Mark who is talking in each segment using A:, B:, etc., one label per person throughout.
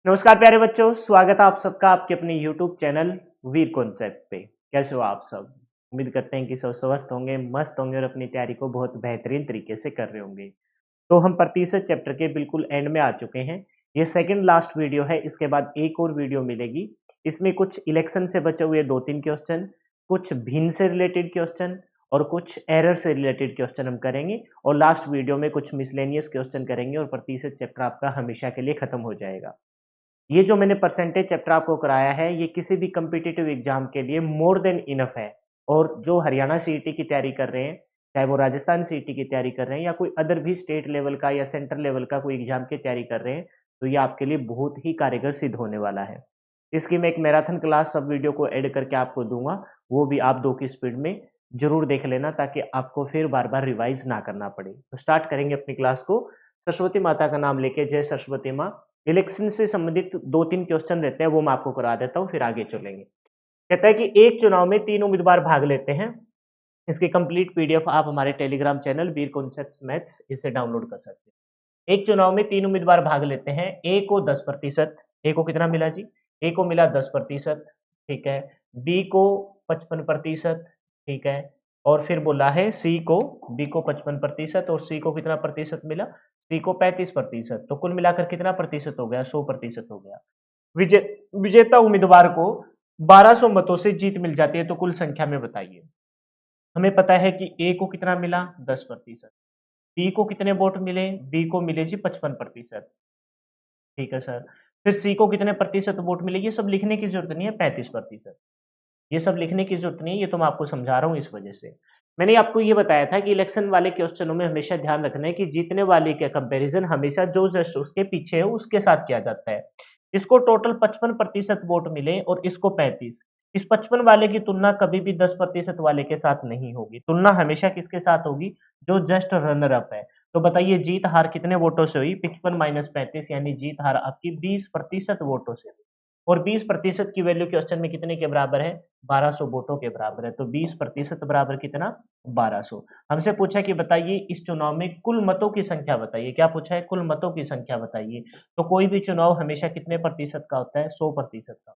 A: नमस्कार प्यारे बच्चों, स्वागत है आप सबका आपके अपने YouTube चैनल वीर कॉन्सेप्ट पे। कैसे हो आप सब? उम्मीद करते हैं कि सब स्वस्थ होंगे, मस्त होंगे और अपनी तैयारी को बहुत बेहतरीन तरीके से कर रहे होंगे। तो हम प्रतिशत चैप्टर के बिल्कुल एंड में आ चुके हैं। ये सेकंड लास्ट वीडियो है, इसके बाद एक और वीडियो मिलेगी। इसमें कुछ इलेक्शन से बचे हुए 2-3 क्वेश्चन, कुछ भिन्न से रिलेटेड क्वेश्चन और कुछ एरर से रिलेटेड क्वेश्चन हम करेंगे और लास्ट वीडियो में कुछ मिसलेनियस क्वेश्चन करेंगे और प्रतिशत चैप्टर आपका हमेशा के लिए खत्म हो जाएगा। ये जो मैंने परसेंटेज चैप्टर आपको कराया है, ये किसी भी कॉम्पिटिटिव एग्जाम के लिए मोर देन इनफ है। और जो हरियाणा सीईटी की तैयारी कर रहे हैं, चाहे वो राजस्थान सीईटी की तैयारी कर रहे हैं या कोई अदर भी स्टेट लेवल का या सेंट्रल लेवल का कोई एग्जाम की तैयारी कर रहे हैं, तो ये आपके लिए बहुत ही कारगर सिद्ध होने वाला है। इसकी मैं एक मैराथन क्लास सब वीडियो को ऐड करके आपको दूंगा, वो भी आप 2 की स्पीड में जरूर देख लेना ताकि आपको फिर बार-बार रिवाइज ना करना पड़े। तो स्टार्ट करेंगे अपनी क्लास को सरस्वती माता का नाम लेके। जय सरस्वती माँ। इलेक्शन से संबंधित 2-3 क्वेश्चन रहते हैं, वो मैं आपको करा देता हूँ, फिर आगे चलेंगे। कहता है कि एक चुनाव में 3 उम्मीदवार भाग लेते हैं। इसकी कंप्लीट पीडीएफ आप हमारे टेलीग्राम चैनल वीर कॉन्सेप्ट मैथ्स इसे डाउनलोड कर सकते हैं। एक चुनाव में 3 उम्मीदवार भाग लेते हैं। ए को 10%, ए को कितना मिला जी? ए को मिला 10%, ठीक है। बी को 55%, ठीक है। और फिर बोला है सी को, बी को 55% और सी को कितना प्रतिशत मिला? सी को 35%। तो कुल मिलाकर कितना प्रतिशत हो गया? 100% हो गया। विजे विजेता उम्मीदवार को 1200 मतों से जीत मिल जाती है, तो कुल संख्या में बताइए। हमें पता है कि ए को कितना मिला? 10%। बी को कितने वोट मिले? बी को मिले जी 55%। ठीक है सर। फिर सी को कितने प्रतिशत वोट मिले? ये सब लिखने की जरूरत नहीं है, 35%। ये सब लिखने की जरूरत नहीं है, ये तो मैं आपको समझा रहा हूँ इस वजह से। मैंने आपको ये बताया था कि इलेक्शन वाले क्वेश्चनों में हमेशा ध्यान रखना है कि जीतने वाले के कंपैरिजन हमेशा जो जस्ट उसके पीछे है उसके साथ किया जाता है। इसको टोटल 55% वोट मिले और इसको 35। इस 55 वाले की तुलना कभी भी 10% वाले के साथ नहीं होगी। तुलना हमेशा किसके साथ होगी? जो जस्ट रनर अप है। तो बताइए जीत हार कितने वोटों से हुई? 55 माइनस 35 यानी जीत हार आपकी 20% वोटों से हुई। और 20% की वैल्यू क्वेश्चन में कितने के बराबर है? 1200 वोटों के बराबर है। तो 20% बराबर कितना? 1200। हमसे पूछा कि बताइए इस चुनाव में कुल मतों की संख्या बताइए। क्या पूछा है? कुल मतों की संख्या बताइए। तो कोई भी चुनाव हमेशा कितने प्रतिशत का होता है? 100% का।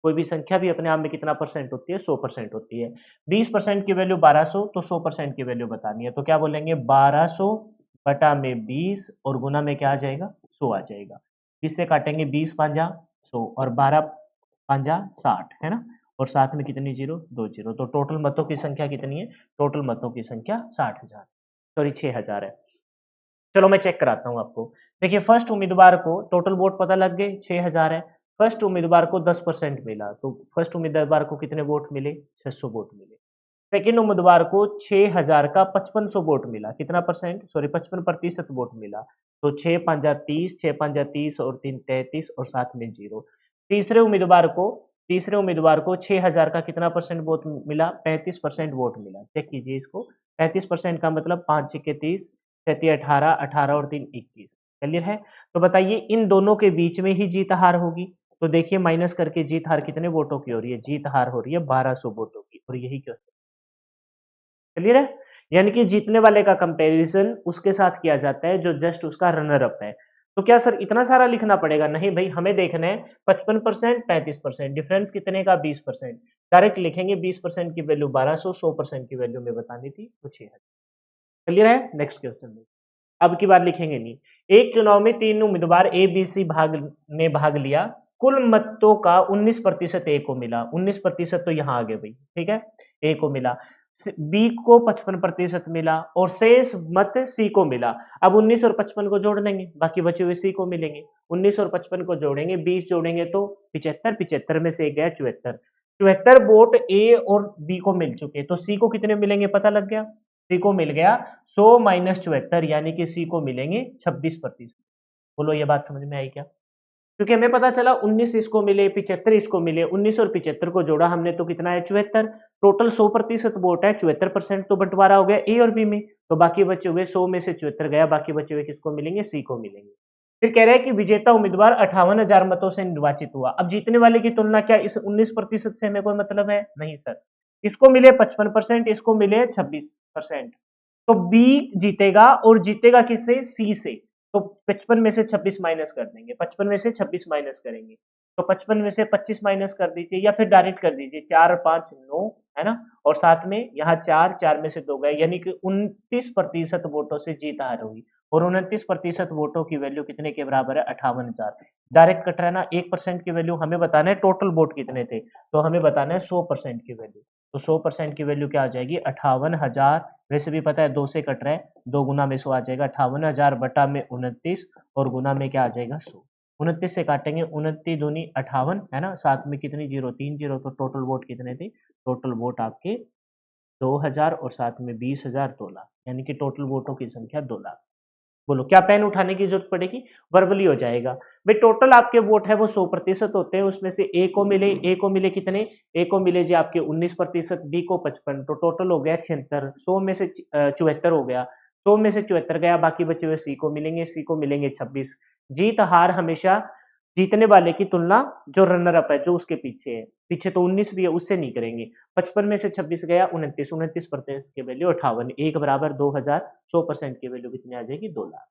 A: कोई भी संख्या भी अपने आप में कितना परसेंट होती है? 100% होती है। 20% की वैल्यू 1200, तो 100% की वैल्यू बतानी है। तो क्या बोलेंगे? 1200 बटा में 20 और गुना में क्या आ जाएगा? 100 आ जाएगा। इससे काटेंगे 20 पांजा 100 और 12 पांजा 60, है ना? और साथ में कितनी जीरो? 2 जीरो। तो टोटल मतों की संख्या कितनी है? टोटल मतों की संख्या 60,000, सॉरी 6000 है। चलो मैं चेक कराता हूँ आपको। देखिए फर्स्ट उम्मीदवार को टोटल वोट पता लग गए, 6000 है। फर्स्ट उम्मीदवार को 10% मिला, तो फर्स्ट उम्मीदवार को कितने वोट मिले? 600 वोट मिले। सेकंड उम्मीदवार को 6000 का 5500 वोट मिला। कितना परसेंट? सॉरी 55% वोट मिला। तो 6 पंजा 30, 6 पंजा 30 और 3 33 और साथ में जीरो। तीसरे उम्मीदवार को तीसरे उम्मीदवार को 6000 का कितना परसेंट वोट मिला? 35% वोट मिला। चेक कीजिए इसको। 35% का मतलब 5 छक्के 30, 6 18, 18 और 3 21। क्लियर है? तो बताइए इन दोनों के बीच में ही जीत हार होगी। तो देखिए माइनस करके जीत हार कितने वोटों की हो रही है? जीत हार हो रही है 1200 वोटों की और यही क्वेश्चन। क्लियर है? यानी कि जीतने वाले का कंपैरिजन उसके साथ किया जाता है जो जस्ट उसका रनर अप है। तो क्या सर इतना सारा लिखना पड़ेगा? नहीं भाई, हमें देखना है 55% 35%, डिफरेंस कितने का? 20%। डायरेक्ट लिखेंगे 20% की वैल्यू 1200, 100% की वैल्यू में बतानी थी तो 6000। क्लियर है? नेक्स्ट क्वेश्चन में अब की बार लिखेंगे नहीं। एक चुनाव में 3 उम्मीदवार ए बी सी भाग लिया। कुल मतों का 19% ए को मिला। 19% तो यहां आ गए भाई, ठीक है। ए को मिला। बी को 55% मिला और शेष मत सी को मिला। अब 19 और 55 को जोड़ देंगे, बाकी बचे हुए सी को मिलेंगे। 19 और 55 को जोड़ेंगे, 20 जोड़ेंगे तो 75। 75 में से एक गया 74। 74 वोट ए और बी को मिल चुके, तो सी को कितने मिलेंगे पता लग गया। सी को मिल गया 100 माइनस 74, यानी कि सी को मिलेंगे 26%। बोलो ये बात समझ में आई क्या? क्योंकि हमें पता चला 19 इसको मिले, 75 इसको मिले। 19 और 75 को जोड़ा हमने तो कितना है? 74। टोटल 100% वोट है, 74% तो बंटवारा हो गया ए और बी में। तो बाकी बचे हुए 100 में से 74 गया, बाकी बचे हुए किसको मिलेंगे? सी को मिलेंगे। फिर कह रहे हैं कि विजेता उम्मीदवार 58,000 मतों से निर्वाचित हुआ। अब जीतने वाले की तुलना क्या इस 19% से हमें कोई मतलब है? नहीं सर। इसको मिले 55%, इसको मिले 26%। तो बी जीतेगा और जीतेगा किससे? सी से। तो 55 में से 26 माइनस कर देंगे, 55 में से 26 माइनस करेंगे, तो 55 में से 25 माइनस कर दीजिए या फिर डायरेक्ट कर दीजिए, 4 और 5 9, है ना? और साथ में यहाँ 4, 4 में से 2 गए, यानी कि 29% वोटों से जीत हार हुई और 29% वोटों की वैल्यू कितने के बराबर है? 58,000। डायरेक्ट कट रहा है ना, 1% की वैल्यू हमें बताना है टोटल वोट कितने थे, तो हमें बताना है 100% की वैल्यू। तो 100% की वैल्यू क्या आ जाएगी? 58,000, वैसे भी पता है 2 से कट रहा है, 2 गुना में 100 आ जाएगा, 58,000 बटा में 29 और गुना में क्या आ जाएगा? 100। 29 से काटेंगे, 29 दूनी 58, है ना? साथ में कितनी जीरो? 3 जीरो, तो टोटल वोट कितने थे? टोटल वोट आपके 2,000 और साथ में 20,000, 2 लाख, यानी कि टोटल वोटों की संख्या 2 लाख। बोलो क्या पेन उठाने की जरूरत पड़ेगी? वर्बली हो जाएगा। भाई टोटल आपके वोट है वो 100% होते हैं, उसमें से ए को मिले कितने? ए को मिले जी आपके 19%, बी को 55, तो टोटल हो गया 76। 100 में से 74 हो गया, 100 में से 74 गया, बाकी बचे हुए सी को मिलेंगे, सी को मिलेंगे 26। जीत हार हमेशा जीतने वाले की तुलना जो रनर अप है, जो उसके पीछे है, पीछे तो 19 भी है, उससे नहीं करेंगे। 55 में से 26 गया, 29, 29% की वैल्यू 58, एक बराबर 2000, 100% की वैल्यू कितनी आ जाएगी? 2 लाख।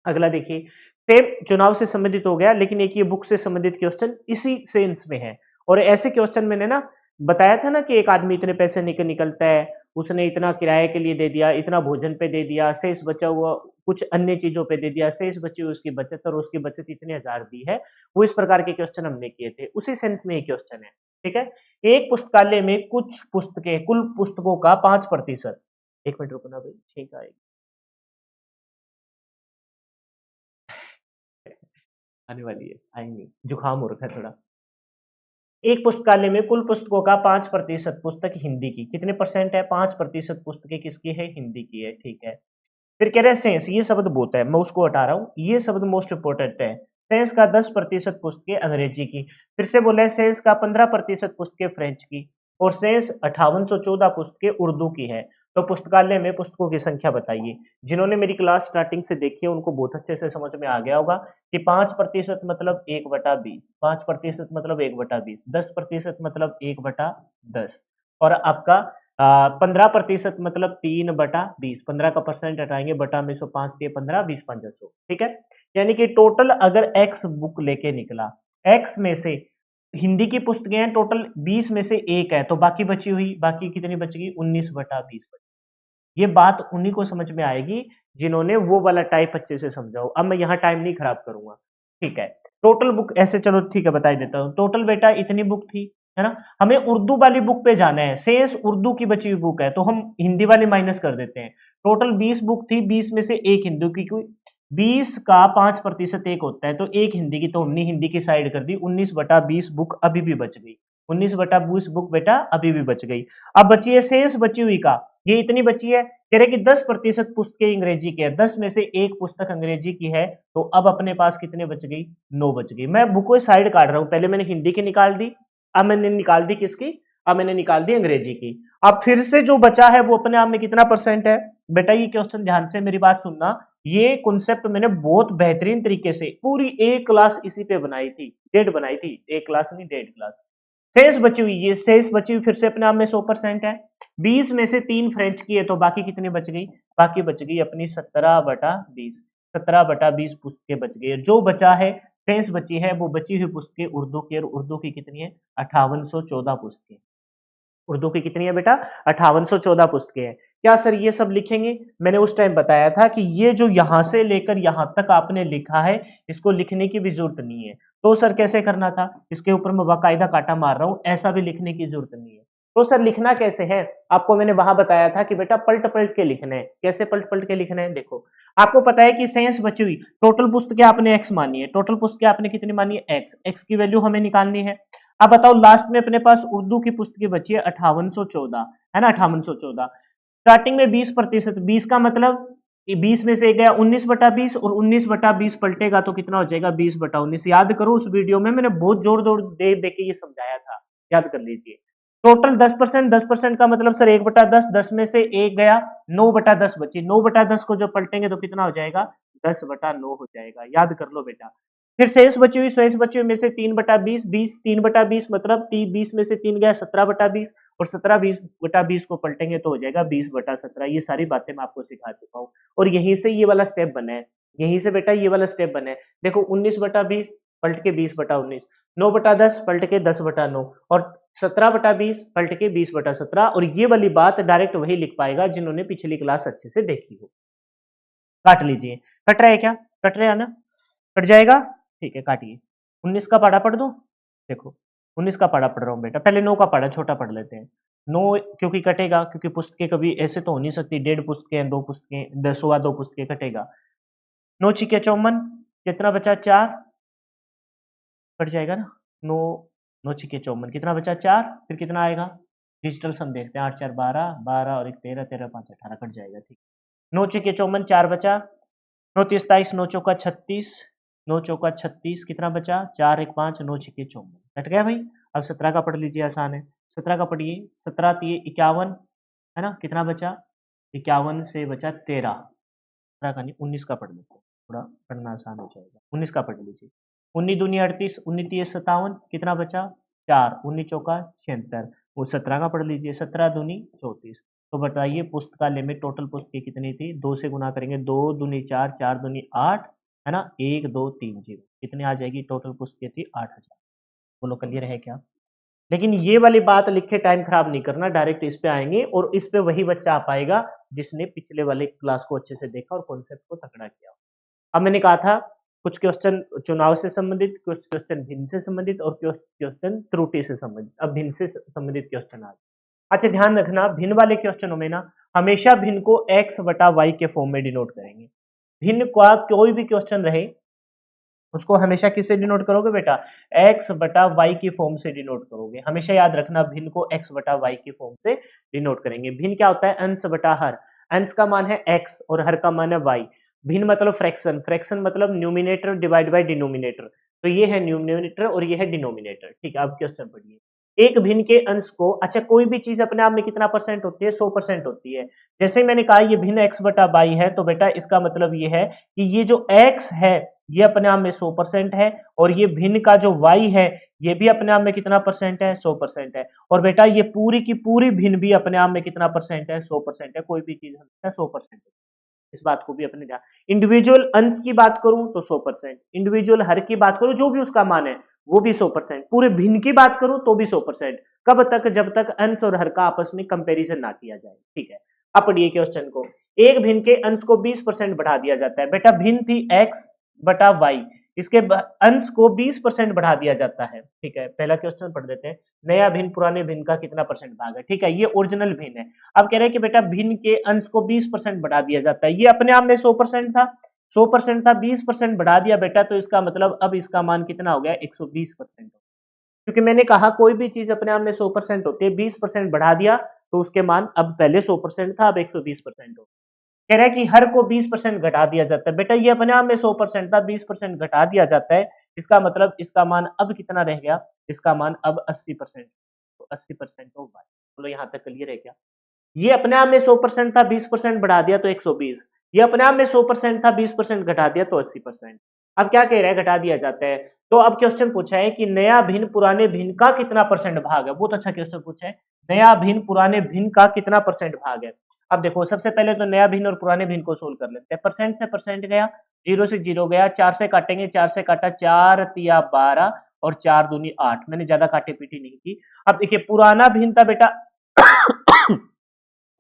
A: अगला देखिए, सेम चुनाव से संबंधित हो गया, लेकिन एक ये बुक से संबंधित क्वेश्चन इसी सेंस में है। और ऐसे क्वेश्चन मैंने ना बताया था ना कि एक आदमी इतने पैसे निकलता है, उसने इतना किराए के लिए दे दिया, इतना भोजन पे दे दिया, शेष बचा हुआ कुछ अन्य चीजों पे दे दिया, शेष बची हुई उसकी बचत, और उसकी बचत इतने हजार दी है। वो इस प्रकार के क्वेश्चन हमने किए थे, उसी सेंस में ये क्वेश्चन है। ठीक है, एक पुस्तकालय में कुछ पुस्तकें, कुल पुस्तकों का 5%, एक मिनट रुकना भाई, ठीक है, आने वाली है, आएंगी, जुकाम हो रखा है थोड़ा। एक पुस्तकालय में कुल पुस्तकों का 5% पुस्तक हिंदी की, कितने परसेंट है? 5% पुस्तकें किसकी है? हिंदी की है। ठीक है, फिर कह रहे हैं सेंस, ये शब्द बहुत है, मैं उसको हटा रहा हूँ, ये शब्द मोस्ट इंपोर्टेंट है। सेंस का 10% पुस्तकें अंग्रेजी की, फिर से बोला है सेंस का 15% पुस्तकें फ्रेंच की, और शेष 5814 पुस्तकें उर्दू की है। तो पुस्तकालय में पुस्तकों की संख्या बताइए। जिन्होंने मेरी क्लास स्टार्टिंग से देखी है उनको बहुत अच्छे से समझ में आ गया होगा कि 5% मतलब 1/20, 5% मतलब 1/20, 10% मतलब 1/10, और आपका 15% मतलब 3/20, 15 का परसेंट हटाएंगे, बटा में 100, 5 दिए 15, 20 5 100। ठीक है, यानी कि टोटल अगर एक्स बुक लेके निकला, एक्स में से हिंदी की पुस्तकें हैं टोटल 20 में से एक है, तो बाकी बची हुई, बाकी कितनी बचेगी? 19/20। ये बात उन्हीं को समझ में आएगी जिन्होंने वो वाला टाइप अच्छे से समझा हो। अब मैं यहाँ टाइम नहीं खराब करूंगा। ठीक है, टोटल बुक ऐसे, चलो ठीक है बता ही देता हूँ। टोटल बेटा इतनी बुक थी, है ना? हमें उर्दू वाली बुक पे जाना है, शेष उर्दू की बची हुई बुक है, तो हम हिंदी वाली माइनस कर देते हैं। टोटल 20 बुक थी, 20 में से एक हिंदी की, कोई 20 का 5% एक होता है, तो एक हिंदी की, तो हमने हिंदी की साइड कर दी। 19/20 बुक अभी भी बच गई, 19/20 बुक बेटा अभी भी बच गई। अब बची है शेष बची हुई का, ये इतनी बची है, कह रहे कि 10% पुस्तकें अंग्रेजी की है, 10 में से एक पुस्तक अंग्रेजी की है, तो अब अपने पास कितने बच गई? 9 बच गई। मैं बुक को साइड काट रहा हूं, पहले मैंने हिंदी की निकाल दी, अब मैंने निकाल दी किसकी? अब मैंने निकाल दी अंग्रेजी की। अब फिर से जो बचा है वो अपने आप में कितना परसेंट है? बेटा ये क्वेश्चन ध्यान से मेरी बात सुनना, ये कॉन्सेप्ट मैंने बहुत बेहतरीन तरीके से पूरी एक क्लास इसी पे बनाई थी, डेढ़ बनाई थी, एक क्लास नहीं, डेढ़ क्लास। शेष बची हुई, ये शेष बची हुई फिर से अपने आप में 100% है। 20 में से 3 फ्रेंच की है, तो बाकी कितनी बच गई? बाकी बच गई अपनी 17/20, 17/20 पुस्तकें बच गई। जो बचा है, शेष बची है, वो बची हुई पुस्तकें उर्दू की, और उर्दू की कितनी है? 5814 पुस्तकें। उर्दू की कितनी है बेटा? 5814 पुस्तकें हैं। क्या सर ये सब लिखेंगे? मैंने उस टाइम बताया था कि ये जो यहां से लेकर यहां तक आपने लिखा है, इसको लिखने की भी जरूरत नहीं है। तो सर कैसे करना था? इसके ऊपर मैं बाकायदा काटा मार रहा हूं, ऐसा भी लिखने की जरूरत नहीं है। तो सर लिखना कैसे है? आपको मैंने वहां बताया था कि बेटा पलट पलट के लिखना है। कैसे पलट पलट के लिखना है? देखो, आपको पता है कि शेष बची हुई टोटल पुस्तकें आपने एक्स मानी है, टोटल पुस्तकें आपने कितनी मानी है? एक्स। एक्स की वैल्यू हमें निकालनी है। अब बताओ लास्ट में अपने पास उर्दू की पुस्तकें बची है 5814, है ना? 5814, स्टार्टिंग में 20%, 20 का मतलब 20 में से गया 19/20, और 19/20 पलटेगा तो कितना हो जाएगा? 20/19। याद करो, उस वीडियो में मैंने बहुत जोर जोर दे दे के ये समझाया था, याद कर लीजिए। टोटल 10%, 10% का मतलब सर 1/10, 10 में से एक गया, 9/10 बची, 9/10 को जब पलटेंगे तो कितना हो जाएगा? 10/9 हो जाएगा। याद कर लो बेटा। फिर शेष बची हुई में से 3/20, 20, 3/20 मतलब 20 में से 3 गया, 17/20, और 17/20 को पलटेंगे तो हो जाएगा 20/17। ये सारी बातें मैं आपको सिखा चुका हूँ, और यहीं से ये वाला स्टेप बना है। यहीं से बेटा ये वाला स्टेप बने। देखो 19/20 पलट के 20/19, 9/10 पलट के 10/9 और 17/20 पलट के 20/17 और ये वाली बात डायरेक्ट वही लिख पाएगा जिन्होंने पिछली क्लास अच्छे से देखी हो। काट लीजिए। कट रहा है क्या? कट रहा है ना? कट जाएगा? ठीक है, काटिए। 19 का पाड़ा पढ़ दो। देखो 19 का पाड़ा पढ़ रहा हूं बेटा, पहले 9 का पाड़ा छोटा पढ़ लेते हैं। 9 क्योंकि कटेगा, क्योंकि पुस्तकें कभी ऐसे तो हो नहीं सकती, 1.5 पुस्तकें, 2 पुस्तकें, 2 पुस्तकें, कटेगा। 9 छिके 54, कितना बचा? 4, कट जाएगा ना? 9 9 छिके 54, कितना बचा? 4, फिर कितना आएगा? डिजिटल सम देखते हैं, 8 4 12, 12 और 1 13, 13 5 18, कट जाएगा। ठीक, 9 छिके 54, 4 बचा, 9 30 27, 9 चौका 36, 9 चौका 36, कितना बचा? 4 1 5, 9 छिके 54, कट गया भाई। अब 17 का पढ़ लीजिए, आसान है। 17 का पढ़िए, 17 तिये 51, है ना? कितना बचा? 51 से बचा 13, 17 का नहीं, 19 का पढ़ लेते हैं, थोड़ा पढ़ना आसान हो जाएगा। 19 का पढ़ लीजिए। 19 दूनी 38, 19 तिये 57, कितना बचा? 4, 19 चौका 76, वो 17 का पढ़ लीजिए। 17 दूनी 34, तो बताइए पुस्तकालय में टोटल पुस्तकें कितनी थी? 2 से गुना करेंगे, 2 दूनी 4, 4 दूनी 8, है ना? 1 2 3 0, कितनी आ जाएगी? टोटल पुस्तकें थी 8000। बोलो क्लियर है क्या? लेकिन ये वाली बात लिख के टाइम खराब नहीं करना, डायरेक्ट इस पे आएंगे और इस पे वही बच्चा आ पाएगा जिसने पिछले वाले क्लास को अच्छे से देखा और कॉन्सेप्ट को तकड़ा किया। अब मैंने कहा था कुछ क्वेश्चन चुनाव से संबंधित, कुछ क्वेश्चन भिन्न से संबंधित और कुछ क्वेश्चन त्रुटि से संबंधित। अब भिन्न से संबंधित क्वेश्चन आ गए। अच्छा ध्यान रखना, भिन्न वाले क्वेश्चनों में ना हमेशा भिन्न को x/y के फॉर्म में डिनोट करेंगे। भिन्न का कोई भी क्वेश्चन रहे उसको हमेशा किससे डिनोट करोगे बेटा? x/y की फॉर्म से डिनोट करोगे। हमेशा याद रखना भिन्न को x/y की फॉर्म से डिनोट करेंगे। भिन्न क्या होता है? अंश बटा हर। अंश का मान है x और हर का मान है y। भिन्न मतलब फ्रैक्शन, फ्रैक्शन मतलब न्यूमिनेटर डिवाइड बाय डिनोमिनेटर। तो ये है न्यूमिनेटर और ये है डिनोमिनेटर। ठीक है, अब क्वेश्चन पढ़िए। एक भिन्न के अंश को, अच्छा कोई भी चीज अपने आप में कितना परसेंट होती है? 100% होती है। जैसे मैंने कहा ये भिन्न x/y है, तो बेटा इसका मतलब ये है कि ये जो x है ये अपने आप में 100% है और ये भिन्न का जो y है ये भी अपने आप में कितना परसेंट है? 100% है। और बेटा ये पूरी की पूरी भिन्न भी अपने आप में कितना परसेंट है? 100% है। कोई भी चीज हमेशा 100% है, इस बात को भी अपने ध्यान। इंडिविजुअल अंश की बात करूं तो 100%, इंडिविजुअल हर की बात करूं जो भी उसका मान है वो भी 100%, पूरे भिन्न की बात करूं तो भी 100%। कब तक? जब तक अंश और हर का आपस में कंपैरिजन ना किया जाए। ठीक है, अब पढ़िए क्वेश्चन को। एक भिन्न के अंश को 20% बढ़ा दिया जाता है। बेटा भिन्न थी x/y, इसके अंश को 20% बढ़ा दिया जाता है। ठीक है, पहला क्वेश्चन पढ़ देते हैं। नया भिन्न पुराने भिन्न का कितना परसेंट भाग है? ठीक है, ये ओरिजिनल भिन्न है। अब कह रहे हैं कि बेटा भिन्न के अंश को 20% बढ़ा दिया जाता है। ये अपने आप में 100% था, 100% था, 20% बढ़ा दिया बेटा, तो इसका मतलब अब इसका मान कितना हो गया? 120%। क्योंकि मैंने कहा कोई भी चीज अपने आप में 100% होती है, 20% बढ़ा दिया तो उसके मान, अब पहले 100% था अब 120% हो। कह रहा है कि हर को 20% घटा दिया जाता है। बेटा ये अपने आप में 100% था, 20% घटा दिया जाता है, इसका मतलब इसका मान अब कितना रह गया? इसका मान अब 80%। तो 80% हो गया। बोलो यहाँ तक क्लियर है क्या? ये अपने आप में 100% था, 20% बढ़ा दिया तो 120। ये अपने आप में 100% था, 20% घटा दिया तो 80%। अब क्या कह रहा है? घटा दिया जाता है। तो अब क्वेश्चन पूछा है कि नया भिन्न पुराने भिन्न का कितना परसेंट भाग है। बहुत अच्छा क्वेश्चन पूछा है, नया भिन्न पुराने भिन्न का कितना परसेंट भाग है। अब देखो सबसे पहले तो नया भिन्न और पुराने भिन्न को सोल्व कर लेते हैं। परसेंट से परसेंट गया, 0 से 0 गया, 4 से काटेंगे, 4 से काटा, 4 तिया 12 और 4 दूनी 8। मैंने ज्यादा काटे पीटी नहीं की। अब देखिए पुराना भिन्न था बेटा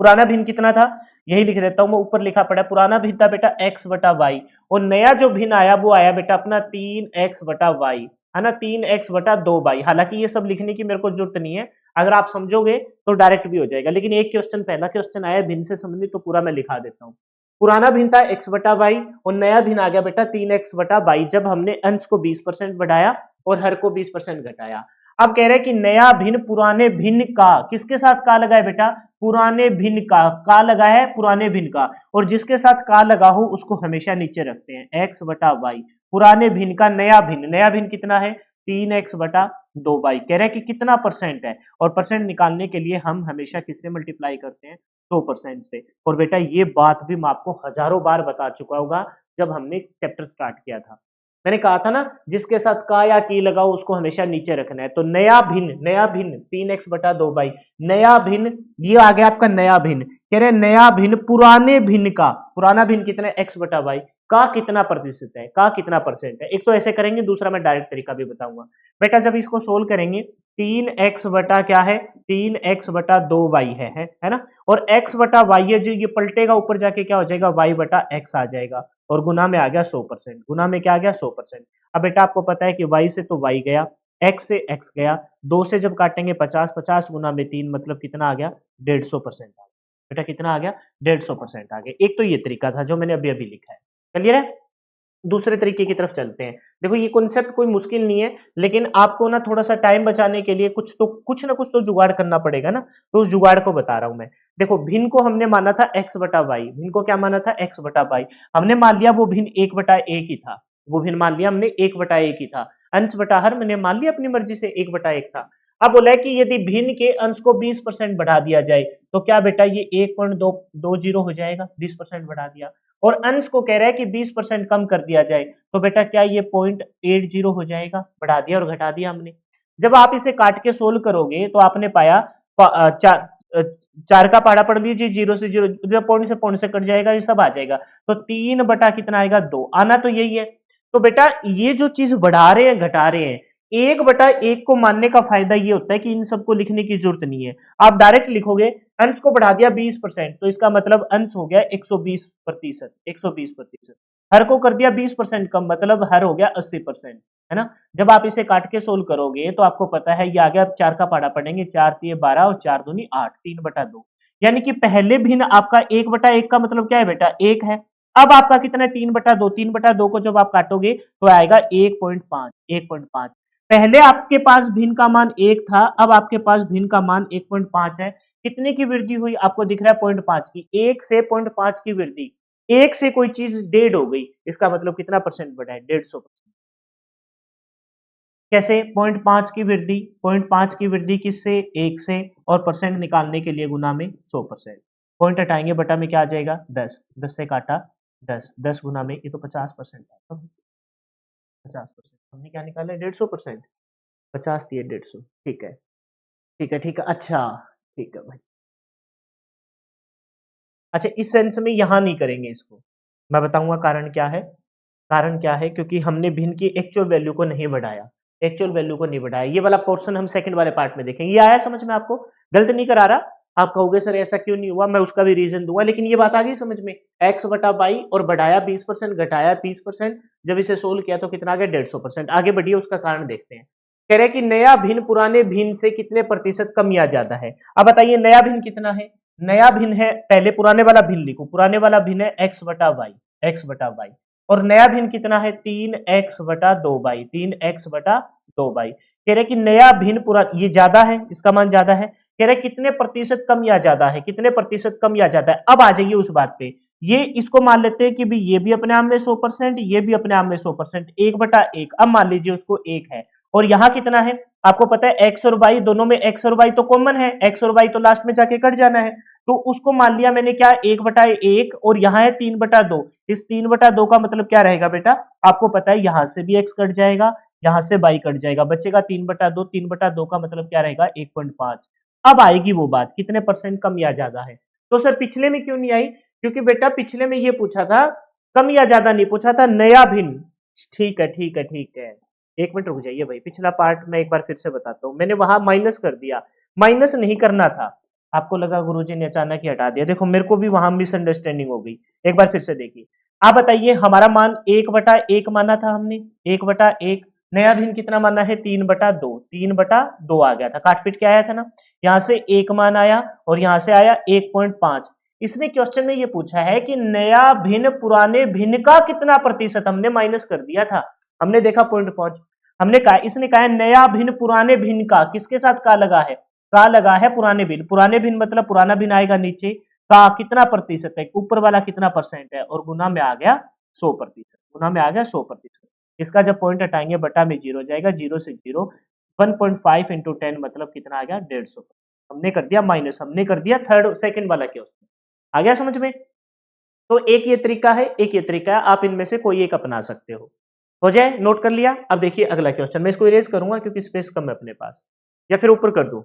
A: पुराना भिन्न कितना था? यही लिख देता हूं मैं, ऊपर लिखा पड़ा है। पुराना भिन्न था बेटा x/y और नया जो भिन्न आया वो आया बेटा अपना 3x/y, है ना? 3x/2y। हालांकि ये सब लिखने की मेरे को जरूरत नहीं है, अगर आप समझोगे तो डायरेक्ट भी हो जाएगा। लेकिन एक क्वेश्चन, पहला क्वेश्चन आया भिन्न से संबंधित, तो पूरा मैं लिखा देता हूँ। पुराना भिन्न था x/y और नया भिन्न आ गया बेटा 3x/y, जब हमने अंश को 20% बढ़ाया और हर को 20% घटाया। अब कह रहे हैं कि नया भिन्न पुराने भिन्न का, किसके साथ का लगाए बेटा? पुराने भिन्न का लगा है पुराने भिन्न का, और जिसके साथ का लगा हो उसको हमेशा नीचे रखते हैं। x/y पुराने भिन्न का नया भिन्न, नया भिन्न कितना है? 3x/2y। कह रहे हैं कि कितना परसेंट है, और परसेंट निकालने के लिए हम हमेशा किससे मल्टीप्लाई करते हैं? 100% से। और बेटा ये बात भी मैं आपको हजारों बार बता चुका होगा जब हमने चैप्टर स्टार्ट किया था। मैंने कहा था ना जिसके साथ का या की लगाओ उसको हमेशा नीचे रखना है। तो नया भिन्न 3x/2y, नया भिन्न ये आ गया आपका नया भिन्न। कह रहे नया भिन्न पुराने भिन्न का, पुराना भिन्न कितना है? x/y, का कितना प्रतिशत है, का कितना परसेंट है। एक तो ऐसे करेंगे, दूसरा मैं डायरेक्ट तरीका भी बताऊंगा। बेटा जब इसको सोल्व करेंगे, 3x बटा क्या है, 3x बटा 2y है ना, और x बटा y है जो ये पलटेगा ऊपर जाके क्या हो जाएगा, y बटा x आ जाएगा, और गुना में आ गया 100%, गुना में क्या आ गया 100%। अब बेटा आपको पता है कि y से तो y गया, x से x गया, 2 से जब काटेंगे 50, 50 गुना में 3 मतलब कितना आ गया, 150% आ गया। बेटा कितना आ गया, 150% आ गया। एक तो ये तरीका था जो मैंने अभी अभी लिखा है, क्लियर है। दूसरे तरीके की तरफ चलते हैं। देखो ये कॉन्सेप्ट कोई मुश्किल नहीं है, लेकिन आपको ना थोड़ा सा टाइम बचाने के लिए कुछ ना कुछ तो जुगाड़ करना पड़ेगा ना, तो उस जुगाड़ को बता रहा हूं मैं। देखो भिन्न को हमने माना था x बटा वाई, भिन्न को क्या माना था, x बटा वाई। हमने मान लिया वो भिन्न 1 बटा 1 ही था, वो भिन्न मान लिया हमने 1 बटा 1 ही था। अंश बटा हर मैंने मान लिया अपनी मर्जी से 1 बटा 1 था। अब बोला है कि यदि भिन्न के अंश को 20% बढ़ा दिया जाए तो क्या बेटा ये 1.220 हो जाएगा, 20% बढ़ा दिया। और अंश को कह रहा है कि 20% कम कर दिया जाए तो बेटा क्या ये 0.80 हो जाएगा, बढ़ा दिया और घटा दिया हमने। जब आप इसे काट के सोल्व करोगे तो आपने पाया चार, चार का पहाड़ा पढ़ लीजिए, जीरो से जीरो, जब पॉइंट से कट जाएगा ये सब आ जाएगा, तो 3 बटा कितना आएगा, 2 आना तो यही है। तो बेटा ये जो चीज बढ़ा रहे हैं घटा रहे हैं, 1/1 को मानने का फायदा ये होता है कि इन सबको लिखने की जरूरत नहीं है। आप डायरेक्ट लिखोगे, अंश को बढ़ा दिया 20%, तो इसका मतलब अंश हो गया 120%, 120%। हर को कर दिया 20% कम, मतलब हर हो गया 80%, है ना। जब आप इसे काट के सोल्व करोगे तो आपको पता है ये आ गया, अब 4 का पहाड़ा पढ़ेंगे, 4 तिये 12 और 4 दूनी 8, 3/2। यानी कि पहले भिन्न आपका 1/1 का मतलब क्या है बेटा, 1 है। अब आपका कितना है, 3/2, 3/2 को जब आप काटोगे तो आएगा 1.5, 1.5। पहले आपके पास भिन्न का मान 1 था, अब आपके पास भिन्न का मान 1.5 है। कितने की वृद्धि हुई, आपको दिख रहा है 0.5 की, 1 से 0.5 की वृद्धि। 1 से कोई चीज 1.5 हो गई, इसका मतलब कितना परसेंट बढ़ा है, 150%। कैसे, 0.5 की वृद्धि, 0.5 की वृद्धि किससे, 1 से, और परसेंट निकालने के लिए गुना में 100%। पॉइंट हटाएंगे, बटा में क्या आ जाएगा, 10, 10 से काटा 10, 10 गुना में ये तो 50% है, 50%। हमने क्या निकाला है, 150%, 50 दिए 150, ठीक है, ठीक है, ठीक है, अच्छा, ठीक है भाई। अच्छा इस सेंस में यहां नहीं करेंगे इसको, मैं बताऊंगा कारण क्या है। कारण क्या है, क्योंकि हमने भिन्न की एक्चुअल वैल्यू को नहीं बढ़ाया, एक्चुअल वैल्यू को नहीं बढ़ाया। ये वाला पोर्शन हम सेकंड वाले पार्ट में देखेंगे। ये आया समझ में आपको, गलत नहीं करा रहा। आप कहोगे सर ऐसा क्यों नहीं हुआ, मैं उसका भी रीजन दूंगा, लेकिन ये बात आ गई समझ में। एक्स बटा वाई, और बढ़ाया 20%, घटाया 30%, जब इसे सोल्व किया तो कितना आ गया, 150%। आगे बढ़िए उसका कारण देखते हैं। कह रहे कि नया भिन्न पुराने भिन्न से कितने प्रतिशत कम या ज्यादा है। अब बताइए नया भिन्न कितना है, नया भिन्न है, पहले पुराने वाला भिन्न लिखो, पुराने वाला भिन्न है एक्स बटा वाई, एक्स बटा वाई। और नया भिन्न कितना है, 3x/2y, 3x/2y। कह रहे कि नया भिन्न पूरा ये ज्यादा है, इसका मान ज्यादा है। कह रहे कितने प्रतिशत कम या ज्यादा है, कितने प्रतिशत कम या ज्यादा है। अब आ जाइए उस बात पे, ये इसको मान लेते हैं कि भी ये भी अपने आप में 100%, ये भी अपने आप में 100%, 1/1। अब मान लीजिए उसको 1 है, और यहाँ कितना है, आपको पता है एक्स और वाई, दोनों में एक्स और वाई तो कॉमन है, एक्स और वाई तो लास्ट में जाके कट जाना है। तो उसको मान लिया मैंने क्या, 1/1, और यहाँ है 3/2। इस 3/2 का मतलब क्या रहेगा बेटा, आपको पता है यहां से भी x कट जाएगा, यहां से y कट जाएगा, बचेगा 3/2, 3/2 का मतलब क्या रहेगा, 1.5। अब आएगी वो बात, कितने परसेंट कम या ज्यादा है। तो सर पिछले में क्यों नहीं आई, क्योंकि बेटा पिछले में ये पूछा था, कम या ज्यादा नहीं पूछा था, नया भिन्न। ठीक है, ठीक है, ठीक है, 1 मिनट रुक जाइए भाई, पिछला पार्ट मैं एक बार फिर से बताता हूँ। मैंने वहां माइनस कर दिया, माइनस नहीं करना था। आपको लगा गुरुजी ने अचानक ही हटा दिया, देखो मेरे को भी वहां मिसअंडरस्टैंडिंग हो गई। एक बार फिर से देखिए, आप बताइए हमारा मान 1/1 माना था हमने, 1/1। नया भिन्न कितना माना है, 3/2, 3/2 आ गया था, काट पीट के आया था ना। यहाँ से 1 मान आया, और यहाँ से आया 1.5। इसने क्वेश्चन में ये पूछा है कि नया भिन्न पुराने भिन्न का कितना प्रतिशत, हमने माइनस कर दिया था, हमने देखा पॉइंट पहुंच। हमने कहा, इसने कहा है नया भिन्न पुराने भिन्न का, किसके साथ का लगा है, का लगा है पुराने भिन्न, पुराने भिन्न मतलब पुराना भिन्न आएगा नीचे, का कितना प्रतिशत है, ऊपर वाला कितना परसेंट है, और गुना में आ गया 100%, गुना में आ गया 100%। इसका जब पॉइंट हटाएंगे बटा में 0 जाएगा, 0 से 0, 1.5 इंटू 10 मतलब कितना आ गया, 150। हमने कर दिया माइनस, हमने कर दिया थर्ड सेकंड वाला क्वेश्चन। आ गया समझ में। तो एक ये तरीका है, एक ये तरीका है, आप इनमें से कोई एक अपना सकते हो जाए, नोट कर लिया। अब देखिए अगला क्वेश्चन, मैं इसको इरेज करूंगा क्योंकि स्पेस कम है अपने पास, या फिर ऊपर कर दूं,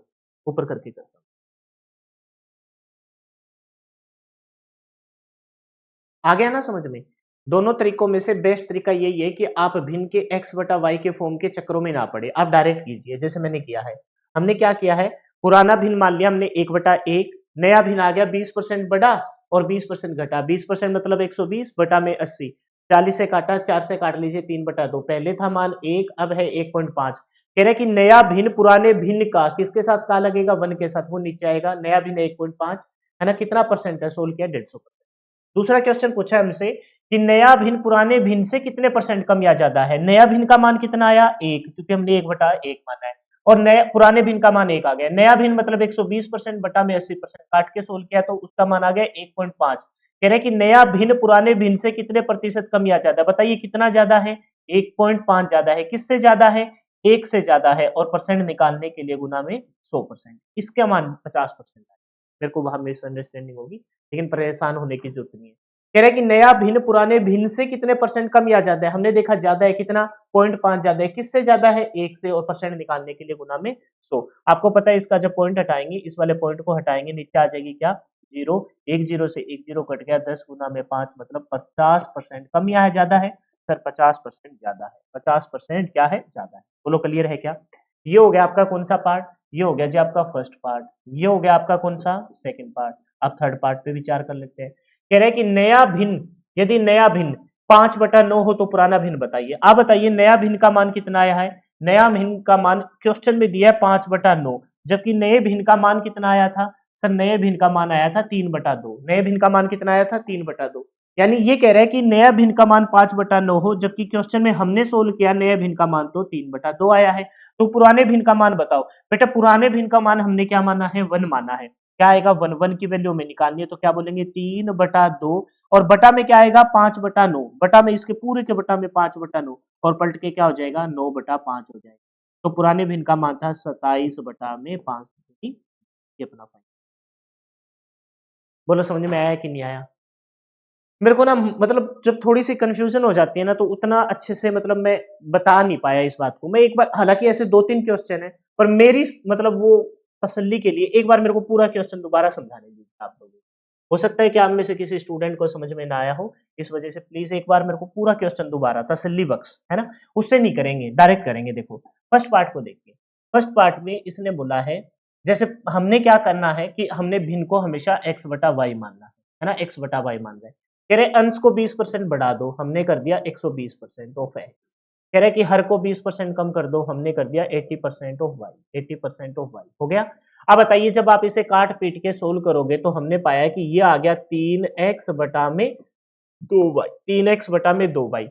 A: ऊपर करके करता हूं। आ गया ना समझ में। दोनों तरीकों में से बेस्ट तरीका यही है कि आप भिन्न के x बटा y के फॉर्म के चक्करों में ना पड़े, आप डायरेक्ट कीजिए जैसे मैंने किया है। हमने क्या किया है, पुराना भिन्न मान लिया हमने 1 बटा 1, नया भिन्न आ गया 20% बड़ा और 20% घटा। 20% मतलब 120 बटा में 80, 40 से काटा, 4 से काट लीजिए 3 बटा 2। पहले था मान 1, अब है 1.5। कह रहे हैं कि नया भिन्न पुराने भिन्न का किसके साथ का लगेगा, 1 के साथ, वो नीचे आएगा। नया भिन्न 1.5 है ना, कितना परसेंट है, सोल्व किया 150%। दूसरा क्वेश्चन पूछा है हमसे कि नया भिन्न पुराने भिन्न से कितने परसेंट कम या ज्यादा है। नया भिन्न का मान कितना आया, 1, क्योंकि हमने 1 बटा 1 माना है, और नया पुराने भिन्न का मान 1 आ गया। नया भिन्न मतलब 120% बटा में 80%, काट के सोल्व किया तो उसका मान आ गया 1.5। कह रहे हैं कि नया भिन्न पुराने भिन्न से कितने प्रतिशत कम या ज्यादा, बताइए कितना ज्यादा है, 1.5 ज्यादा है। किससे ज्यादा है, 1 से ज्यादा है, और परसेंट निकालने के लिए गुना में 100%, इसका मान 50%। मेरे को वहां मिसअंडरस्टैंडिंग होगी, लेकिन परेशान होने की जरूरत नहीं है। कह रहे हैं कि नया भिन्न पुराने भिन्न से कितने परसेंट कम या ज्यादा है। हमने देखा ज्यादा है, कितना, 0.5 ज्यादा है। किससे ज्यादा है, 1 से, और परसेंट निकालने के लिए गुना में 100। आपको पता है इसका जब पॉइंट हटाएंगे, इस वाले पॉइंट को हटाएंगे, नीचे आ जाएगी क्या, जीरो। एक जीरो से एक जीरो कट गया, 10 गुना में 5 मतलब 50% कम या है, ज्यादा है सर, 50% ज्यादा है। 50% क्या है, ज्यादा है। बोलो क्लियर है क्या। ये हो गया आपका कौन सा पार्ट, ये हो गया जी आपका फर्स्ट पार्ट। ये हो गया आपका कौन सा, सेकंड पार्ट। अब थर्ड पार्ट पे विचार कर लेते हैं। कह रहे हैं कि नया भिन्न, यदि नया भिन्न 5/9 हो तो पुराना भिन्न बताइए। आप बताइए नया भिन्न का मान कितना आया है। नया भिन्न का मान क्वेश्चन में दिया है 5/9, जबकि नए भिन्न का मान कितना आया था सर, नए भिन्न का मान आया था 3/2। नए भिन्न का मान कितना आया था, 3/2। यानी ये कह रहा है कि नया भिन्न का मान 5/9 हो, जबकि क्वेश्चन में हमने सोल्व किया नया भिन्न का मान तो 3/2 आया है। तो पुराने भिन्न का मान बताओ। बेटा पुराने भिन्न का मान हमने क्या माना है, 1 माना है। क्या आएगा, 1, 1 की वैल्यू में निकालनी है तो क्या बोलेंगे, 3/2, और बटा में क्या आएगा, 5/9। बटा में इसके पूरे के बटा में 5/9, और पलट के क्या हो जाएगा, 9/5 हो जाएगा। तो पुराने भिन्न का मान था 27/5। ये अपना फाइनल। बोलो समझ में आया कि नहीं आया। मेरे को ना मतलब जब थोड़ी सी कंफ्यूजन हो जाती है ना, तो उतना अच्छे से मतलब मैं बता नहीं पाया इस बात को। मैं एक बार, हालांकि ऐसे 2-3 क्वेश्चन है, पर मेरी मतलब वो तसल्ली के लिए एक बार मेरे को पूरा क्वेश्चन दोबारा समझाने दीजिए आप लोगों को। हो सकता है कि आप में से किसी स्टूडेंट को समझ में ना आया हो, इस वजह से प्लीज एक बार मेरे को पूरा क्वेश्चन दोबारा तसल्ली बख्श, है ना, उससे नहीं करेंगे, डायरेक्ट करेंगे। देखो फर्स्ट पार्ट को देखिए। फर्स्ट पार्ट में इसने बोला है, जैसे हमने क्या करना है कि हमने भिन्न को हमेशा x बटा वाई मानना है ना, x बटा वाई मान रहे हैं। कह रहे अंश को 20% बढ़ा दो, हमने कर दिया 120% ऑफ एक्स। कह रहे कि हर को 20% कम कर दो, हमने कर दिया 80% ऑफ वाई। 80% ऑफ वाई हो गया। अब बताइए जब आप इसे काट पीट के सोल्व करोगे तो हमने पाया कि ये आ गया 3x बटा में 2y। 3x बटा में 2y।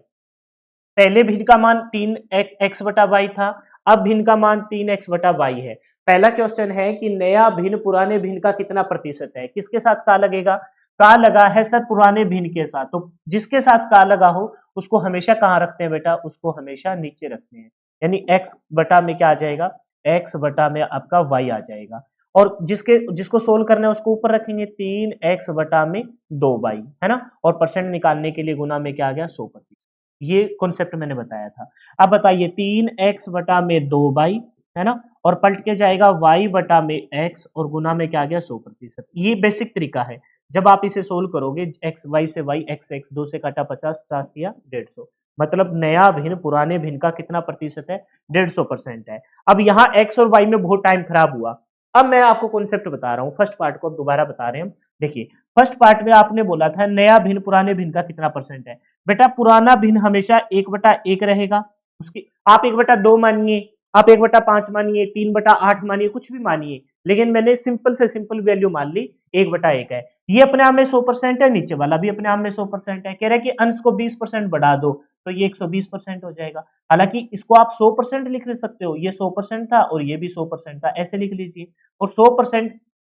A: पहले भिन्न का मान 3x बटा वाई था, अब भिन्न का मान 3x बटा वाई है। पहला क्वेश्चन है कि नया भिन्न पुराने भिन्न का कितना प्रतिशत है। किसके साथ का लगेगा, का लगा है सर पुराने भिन्न के साथ। तो जिसके साथ का लगा हो उसको हमेशा कहाँ रखते हैं बेटा, उसको हमेशा नीचे रखते हैं। यानी x बटा में क्या आ जाएगा, x बटा में आपका y आ जाएगा। और जिसको सोल्व करना है उसको ऊपर रखेंगे, 3x बटा में 2y, है ना, और परसेंट निकालने के लिए गुना में क्या आ गया, 100%। ये कॉन्सेप्ट मैंने बताया था। अब बताइए 3x बटा में 2y, है ना, और पलट के जाएगा y बटा में x, और गुना में क्या आ गया, 100%। ये बेसिक तरीका है। जब आप इसे सोल्व करोगे, x y से y, x x, 2 से काटा 50, 50 दिया 150, मतलब नया भिन्न पुराने भिन्न का कितना प्रतिशत है, 150% है। अब यहाँ x और y में बहुत टाइम खराब हुआ। अब मैं आपको कॉन्सेप्ट बता रहा हूँ, फर्स्ट पार्ट को अब दोबारा बता रहे हैं हम। देखिए फर्स्ट पार्ट में आपने बोला था नया भिन्न पुराने भिन्न का कितना परसेंट है। बेटा पुराना भिन्न हमेशा 1/1 रहेगा, उसकी आप 1/2 मानिए, आप 1/5 मानिए, 3/8 मानिए, कुछ भी मानिए, लेकिन मैंने सिंपल से सिंपल वैल्यू मान ली 1/1 है। ये अपने आप में 100% है, नीचे वाला भी अपने आप में 100% है। कह रहा है कि अंश को 20% बढ़ा दो तो ये 120% हो जाएगा। हालांकि इसको आप 100% लिख सकते हो, ये 100% था और ये भी 100% था, ऐसे लिख लीजिए। और 100%,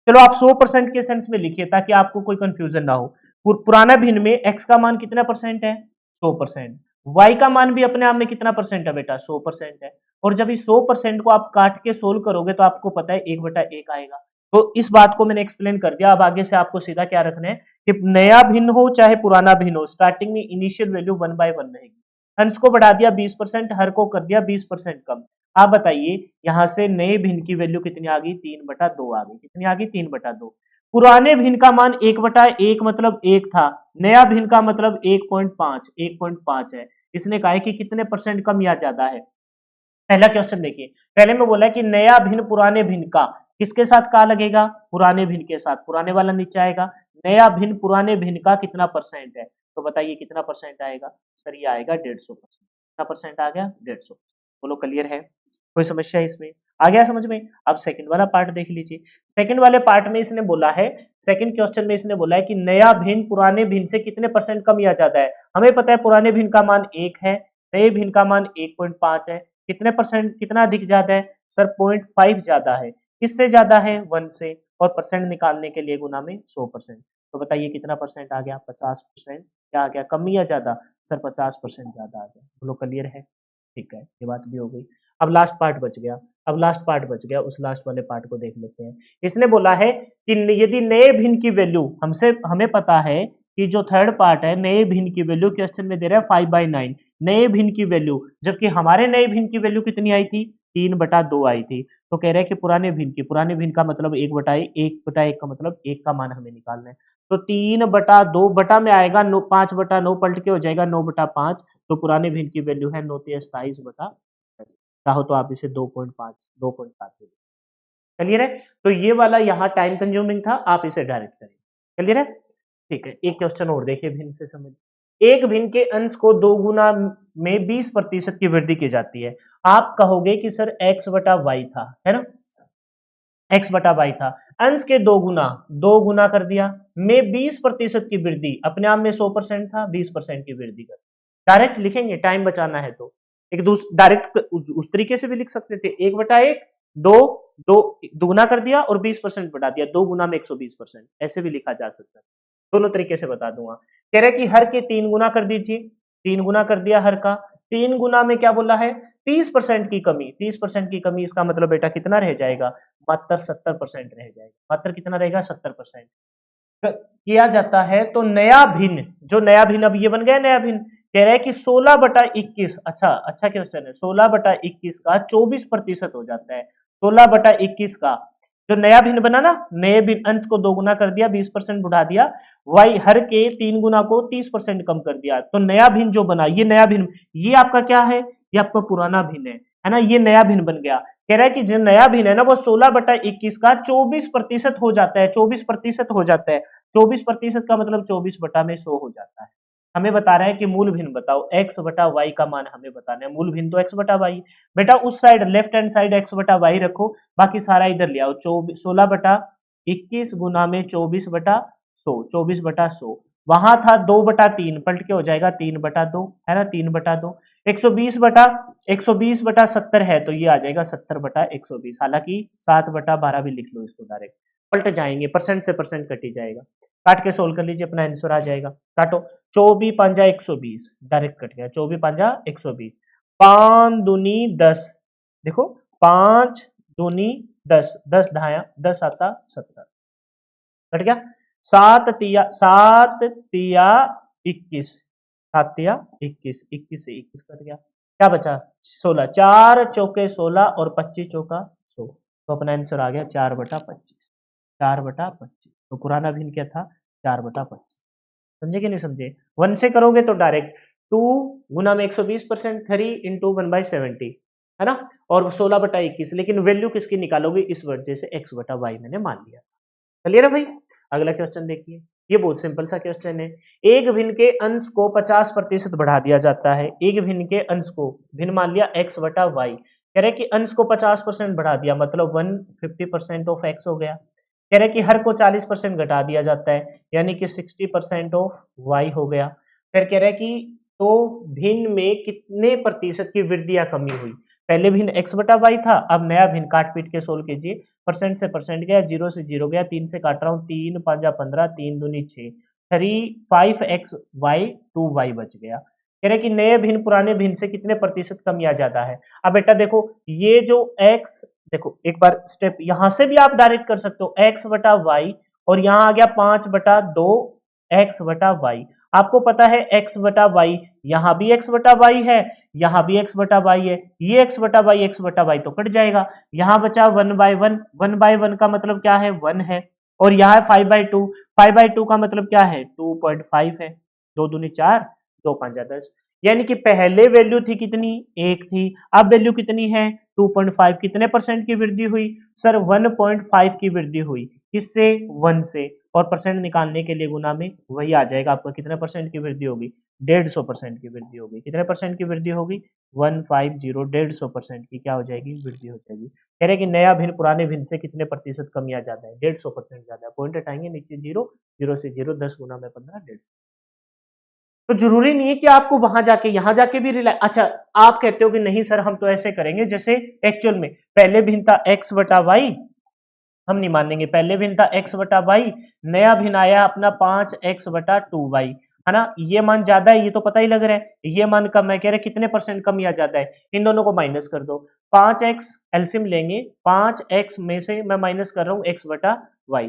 A: चलो आप 100% के सेंस में लिखिए ताकि आपको कोई कंफ्यूजन ना हो। पुराना भिन्न में x का मान कितना परसेंट है, 100%। y का मान भी अपने आप में कितना परसेंट है बेटा, 100% है। और जब इस 100% को आप काट के सोल्व करोगे तो आपको पता है 1/1 आएगा। तो इस बात को मैंने एक्सप्लेन कर दिया। अब आगे से आपको सीधा क्या रखना है कि नया भिन्न हो चाहे पुराना भिन्न हो, स्टार्टिंग में इनिशियल वैल्यू 1/1 रहेगी। अंश को बढ़ा दिया 20%, हर को कर दिया 20% कम। आप बताइए यहां से नए भिन्न की वैल्यू कितनी आ गई, 3/2 आ गई। कितनी आ गई, 3/2। पुराने भिन्न का मान 1/1 मतलब 1 था, नया भिन्न का मतलब 1.5, 1.5 है। इसने कहा है कि कितने परसेंट कम या ज्यादा है। पहला क्वेश्चन देखिए, पहले में बोला है कि नया भिन्न पुराने भिन्न का किसके साथ का लगेगा, पुराने भिन्न के साथ, पुराने वाला नीचे आएगा। नया भिन्न पुराने भिन्न का कितना परसेंट है, तो बताइए कितना परसेंट आएगा। सर ये आएगा 150%। कितना परसेंट आ गया, 150%। बोलो क्लियर है, कोई समस्या है इसमें, आ गया समझ में। अब सेकंड वाला पार्ट देख लीजिए। सेकंड वाले पार्ट में इसने बोला है, सेकंड क्वेश्चन में इसने बोला है कि नया भिन्न पुराने भिन्न से कितने परसेंट कम या ज्यादा है। हमें पता है पुराने भिन्न का मान 1 है, नए भिन्न का मान 1.5 है। कितने परसेंट, कितना अधिक ज्यादा है सर, 0.5 ज्यादा है। किससे ज्यादा है, 1 से, और परसेंट निकालने के लिए गुना में 100%। तो बताइए कितना परसेंट आ गया, 50%। क्या आ गया, कम या ज्यादा, सर 50% ज्यादा आ गया। बोलो क्लियर है, ठीक है, ये बात भी हो गई। अब लास्ट पार्ट बच गया, अब लास्ट पार्ट बच गया, उस लास्ट वाले पार्ट को देख लेते हैं। इसने बोला है कि यदि नए भिन्न की वैल्यू, हमसे हमें पता है कि जो थर्ड पार्ट है, नए भिन्न की वैल्यू क्वेश्चन में दे रहा है 5/9, नए भिन्न की वैल्यू, जबकि हमारे नए भिन्न की वैल्यू कितनी आई थी, 3/2 आई थी। तो कह रहे हैं कि पुराने भिन्न की, पुराने भिन्न का मतलब 1/1 का मतलब 1 का मान हमें निकालना है। तो 3/2 बटा में आएगा 5/9 पलट के हो जाएगा 9/5। तो पुराने भिन्न की वैल्यू है 9 × 27/10। चाहो तो आप इसे 2.5, 2.7 ले लो। क्लियर है, तो ये वाला यहाँ टाइम कंज्यूमिंग था, आप इसे डायरेक्ट करें। क्लियर है, ठीक है। एक क्वेश्चन और देखिए भिन्न से समझ। एक भिन्न के अंश को 2 गुना में 20% की वृद्धि की जाती है। आप कहोगे कि सर x/y था, है ना, x/y था, अंश के 2 गुना कर दिया, में 20% की वृद्धि, अपने आप में 100% था, 20% की वृद्धि कर, डायरेक्ट लिखेंगे, टाइम बचाना है तो। एक डायरेक्ट उस तरीके से भी लिख सकते थे, 1/1, 2, 2 दुगुना कर दिया और 20% बढ़ा दिया, 2 गुना में 120%, ऐसे भी लिखा जा सकता है। दोनों तरीके से बता दूंगा। कह रहे कि हर के 3 गुना कर दीजिए, 3 गुना कर दिया हर का, 3 गुना में क्या बोला है, 30% की कमी, 30% की कमी, इसका मतलब बेटा कितना रह जाएगा, मात्र 70% रह जाएगा। मात्र कितना रहेगा, 70% किया जाता है। तो नया भिन्न, जो नया भिन्न, अब ये बन गया नया भिन्न। कह रहा है कि 16/21, अच्छा क्वेश्चन है, 16/21 का 24% हो जाता है। 16/21 का जो नया भिन्न बना ना, नए भिन्न अंश को 2 गुना कर दिया, 20% बढ़ा दिया, वाई हर के 3 गुना को 30% कम कर दिया, तो नया भिन्न जो बना, ये नया भिन्न, ये आपका क्या है, ये आपका पुराना भिन्न है ना, ये नया भिन्न बन गया। कह रहा है कि जो नया भिन्न है ना, वो 16/21 का 24% हो जाता है, 24% हो जाता है। 24% का मतलब 24/100 हो जाता है। हमें बता रहा है कि मूल भिन्न बताओ, x/y का मान हमें बताना है। मूल भिन्न तो x/y, बेटा उस side left hand side x/y रखो, बाकी सारा इधर ले आओ। 16/21 गुना में 24/100, 24/100, वहां था 2/3, पलट के हो जाएगा 3/2, है ना, 3/2। 120/70 है, तो ये आ जाएगा 70/120। हालांकि 7/12 भी लिख लो इसको, डायरेक्ट पलट जाएंगे, परसेंट से परसेंट कट ही जाएगा। काट के सोल्व कर लीजिए, अपना आंसर आ जाएगा। काटो, 24×5 120, डायरेक्ट कट गया, 24×5 120। 5 दूनी 10, देखो 5 दूनी 10, 10 ढाया 10 आता 70, कट गया। 7 तिया 21, 7 तिया 21, 21 से 21 कट गया, क्या बचा 16, 4 चौके 16 और 25 चौका 100, तो अपना आंसर आ गया 4/25, 4/25। तो पुराना भिन्न क्या था, 4/25। समझे कि नहीं समझे, 1 से करोगे तो डायरेक्ट 2 गुना में 120%, 3 इंटू 1/70, है ना, और 16/21, लेकिन वैल्यू किसकी निकालोगे, इस वजह से x/y मैंने मान लिया। क्लियर है भाई। अगला क्वेश्चन देखिए, ये बहुत सिंपल सा क्वेश्चन है। एक भिन्न के अंश को 50% बढ़ा दिया जाता है। एक भिन्न के अंश को, भिन्न मान लिया x/y, कह रहे कि अंश को 50% बढ़ा दिया, मतलब 150% ऑफ x हो गया। कह रहे कि हर को 40% घटा दिया जाता है, यानी कि 60% ऑफ y हो गया। फिर कह रहे कि तो भिन्न में कितने प्रतिशत की वृद्धि या कमी हुई। पहले भिन्न x/y था, अब नया भिन्न, काट पीट के सोल्व कीजिए। परसेंट से परसेंट गया, 0 से 0 गया, 3 से काट रहा हूँ, 3 5 15, 3 दूनी 6, 5xy 2y बच गया। कह रहे कि नए भिन्न पुराने भिन्न से कितने प्रतिशत कम या ज्यादा है। अब बेटा देखो, ये जो x, देखो एक बार स्टेप यहां से भी आप डायरेक्ट कर सकते हो, x/y, और यहां आ गया 5/2 x/y। आपको पता है x/y, यहां भी x/y है, यहां भी x/y है, ये x/y तो कट जाएगा। यहां बचा 1/1, 1/1 का मतलब क्या है, 1 है। और यहाँ है 5/2। 5/2 का मतलब क्या है 2.5 है। 2 दूनी 4, 2 5 10। यानी कि पहले वैल्यू थी कितनी, 1 थी, अब वैल्यू कितनी है 2.5। कितने परसेंट की वृद्धि हुई सर, 1.5 की वृद्धि हुई। किससे, 1 से। और परसेंट निकालने के लिए गुना में वही आ जाएगा आपका, कितने परसेंट की वृद्धि होगी, 150% की वृद्धि होगी। कितने परसेंट की वृद्धि होगी, 150, 150% की क्या हो जाएगी, वृद्धि हो जाएगी। कह रहे कि नया भिन्न पुराने भिन्न से कितने प्रतिशत कम या ज्यादा है, 150% ज्यादा है। पॉइंट हटाएंगे, नीचे जीरो, जीरो से जीरो, 10 गुना में 15, 150। तो जरूरी नहीं है कि आपको वहां जाके यहां जाके भी रिलाई, अच्छा आप कहते हो कि नहीं सर हम तो ऐसे करेंगे जैसे एक्चुअल में पहले भिन्न था x बटा वाई, हम नहीं मानेंगे, पहले भिन्न था x बटा वाई, नया भिन्न आया अपना 5x बटा 2y, है ना। ये मान ज्यादा है, ये तो पता ही लग रहा है, ये मान कम है, कह रहे कितने परसेंट कम या ज्यादा है, इन दोनों को माइनस कर दो। 5x एलसीएम लेंगे, 5x में से मैं माइनस कर रहा हूं x बटा y,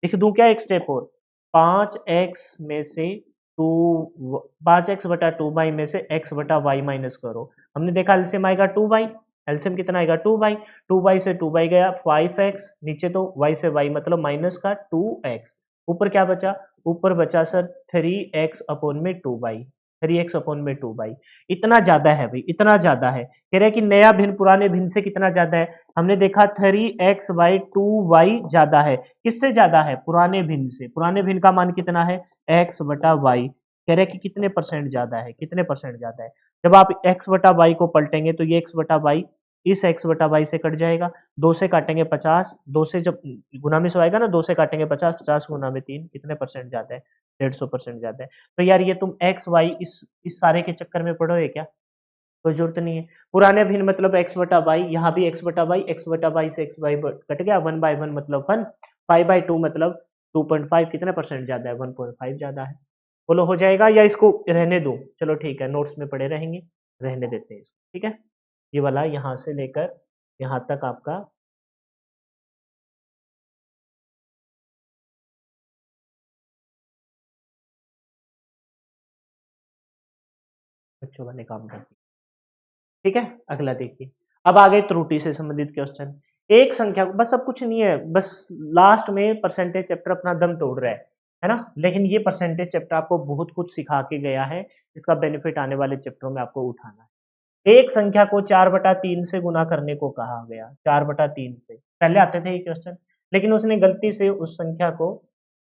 A: लिख दूं क्या एक स्टेप और, 5x में से 5x बटा 2y में से x बटा y माइनस करो। हमने देखा एलसीएम आएगा 2y, एलसीएम कितना आएगा 2y, 2y से 2y गया 5x, नीचे तो y से y मतलब माइनस का 2x, ऊपर क्या बचा, ऊपर बचा सर 3x अपॉन में 2y, 3x अपॉन में 2y। इतना ज्यादा है भाई, इतना ज्यादा है, कह रहे हैं कि नया भिन्न पुराने भिन्न से कितना ज्यादा है, हमने देखा 3x बाई 2y ज्यादा है। किससे ज्यादा है, पुराने भिन्न से। पुराने भिन्न का मान कितना है, x बटा y, कह रहे हैं कि कितने परसेंट ज्यादा है, कितने परसेंट ज्यादा है। जब आप x बटा y को पलटेंगे तो ये x बटा y इस x बटा y से कट जाएगा, 2 से काटेंगे 50, 2 से जब गुना में से आएगा ना, 2 से काटेंगे 50, 50 गुना में 3, कितने परसेंट ज्यादा है, 150% ज्यादा है। तो यार ये तुम x y इस सारे के चक्कर में पढ़ोगे क्या, कोई जरूरत नहीं है। पुराने भिन्न मतलब x बटा y, यहाँ भी x बटा y, x बटा y से x y कट गया, 1/1 मतलब 1, 5/2 मतलब 2.5, कितने परसेंट ज्यादा है, 1.5 ज्यादा है। बोलो हो जाएगा या इसको रहने दो, चलो ठीक है नोट्स में पड़े रहेंगे, रहने देते हैं इसको, ठीक है। ये वाला यहाँ से लेकर यहाँ तक आपका बच्चों वाले काम करती है, ठीक है। अगला देखिए, अब आ गए त्रुटि से संबंधित क्वेश्चन। एक संख्या को, बस अब कुछ नहीं है, बस लास्ट में परसेंटेज चैप्टर अपना दम तोड़ रहा है ना। लेकिन ये परसेंटेज चैप्टर आपको बहुत कुछ सिखा के गया है, इसका बेनिफिट आने वाले चैप्टरों में आपको उठाना है। एक संख्या को 4/3 से गुना करने को कहा गया, 4/3 से पहले आते थे ये क्वेश्चन, लेकिन उसने गलती से उस संख्या को